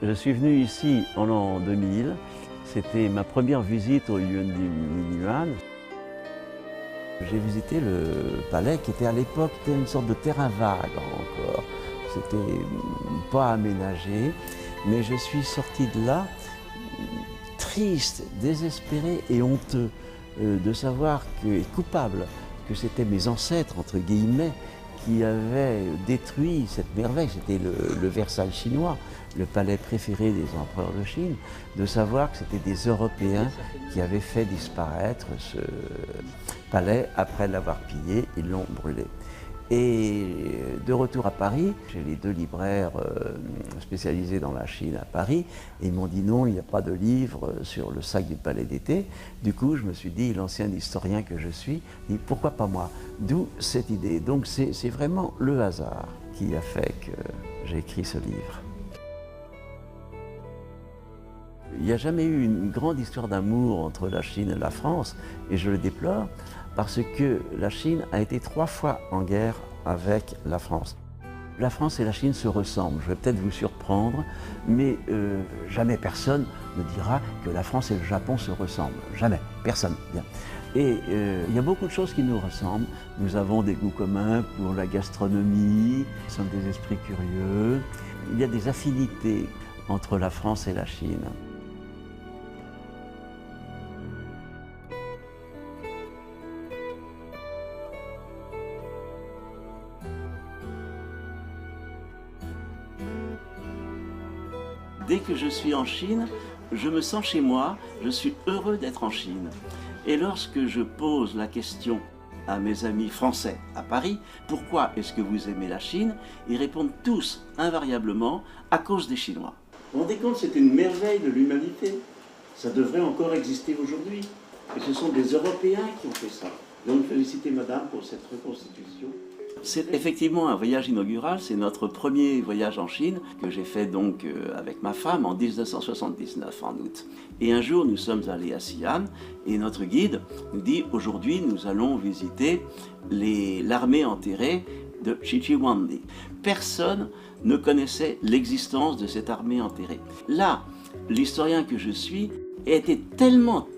Je suis venu ici en l'an 2000. C'était ma première visite au Yuan. J'ai visité le palais qui était à l'époque une sorte de terrain vague encore. C'était pas aménagé, mais je suis sorti de là triste, désespéré et honteux de savoir et coupable que c'était mes ancêtres, entre guillemets, qui avaient détruit cette merveille. C'était le Versailles chinois, le palais préféré des empereurs de Chine, de savoir que c'était des Européens qui avaient fait disparaître ce palais après l'avoir pillé, ils l'ont brûlé. Et de retour à Paris, j'ai les deux libraires spécialisés dans la Chine à Paris, et ils m'ont dit non, il n'y a pas de livre sur le sac du palais d'été. Du coup, je me suis dit, l'ancien historien que je suis, dit pourquoi pas moi? D'où cette idée. Donc c'est vraiment le hasard qui a fait que j'ai écrit ce livre. Il n'y a jamais eu une grande histoire d'amour entre la Chine et la France, et je le déplore, parce que la Chine a été 3 fois en guerre avec la France. La France et la Chine se ressemblent, je vais peut-être vous surprendre, mais jamais personne ne dira que la France et le Japon se ressemblent. Jamais, personne. Bien. Et il y a beaucoup de choses qui nous ressemblent. Nous avons des goûts communs pour la gastronomie, nous sommes des esprits curieux. Il y a des affinités entre la France et la Chine. Dès que je suis en Chine, je me sens chez moi, je suis heureux d'être en Chine. Et lorsque je pose la question à mes amis français à Paris, pourquoi est-ce que vous aimez la Chine? Ils répondent tous invariablement à cause des Chinois. Vous vous rendez compte, c'est une merveille de l'humanité. Ça devrait encore exister aujourd'hui. Et ce sont des Européens qui ont fait ça. Donc félicitez madame pour cette reconstitution. C'est effectivement un voyage inaugural, c'est notre premier voyage en Chine que j'ai fait donc avec ma femme en 1979 en août. Et un jour nous sommes allés à Xi'an et notre guide nous dit aujourd'hui nous allons visiter l'armée enterrée de Shichiguandi. Personne ne connaissait l'existence de cette armée enterrée. Là, l'historien que je suis a été tellement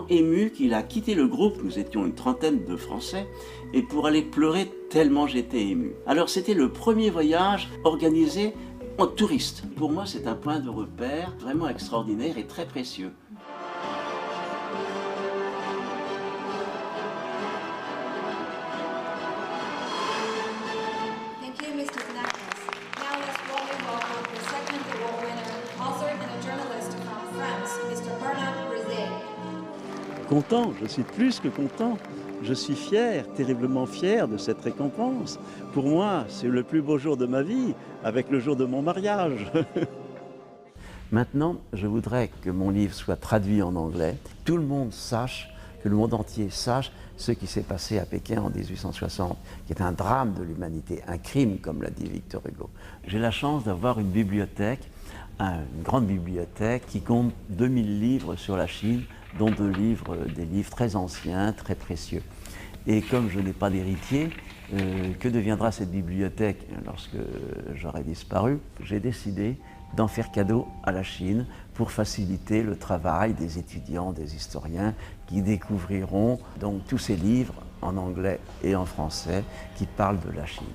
ému qu'il a quitté le groupe, nous étions une trentaine de Français, et pour aller pleurer tellement j'étais ému. Alors c'était le premier voyage organisé en touriste. Pour moi c'est un point de repère vraiment extraordinaire et très précieux. Thank you, Mr. Kanakis. Now let's warmly welcome the second award winner, author and a journalist from France, Mr. Bernard Brizet. Content, je suis plus que content. Je suis fier, terriblement fier de cette récompense. Pour moi, c'est le plus beau jour de ma vie, avec le jour de mon mariage. Maintenant, je voudrais que mon livre soit traduit en anglais. Tout le monde sache, que le monde entier sache ce qui s'est passé à Pékin en 1860, qui est un drame de l'humanité, un crime, comme l'a dit Victor Hugo. J'ai la chance d'avoir une bibliothèque, une grande bibliothèque qui compte 2000 livres sur la Chine, dont des livres très anciens, très précieux. Et comme je n'ai pas d'héritier, que deviendra cette bibliothèque lorsque j'aurai disparu? J'ai décidé d'en faire cadeau à la Chine pour faciliter le travail des étudiants, des historiens qui découvriront donc tous ces livres en anglais et en français qui parlent de la Chine.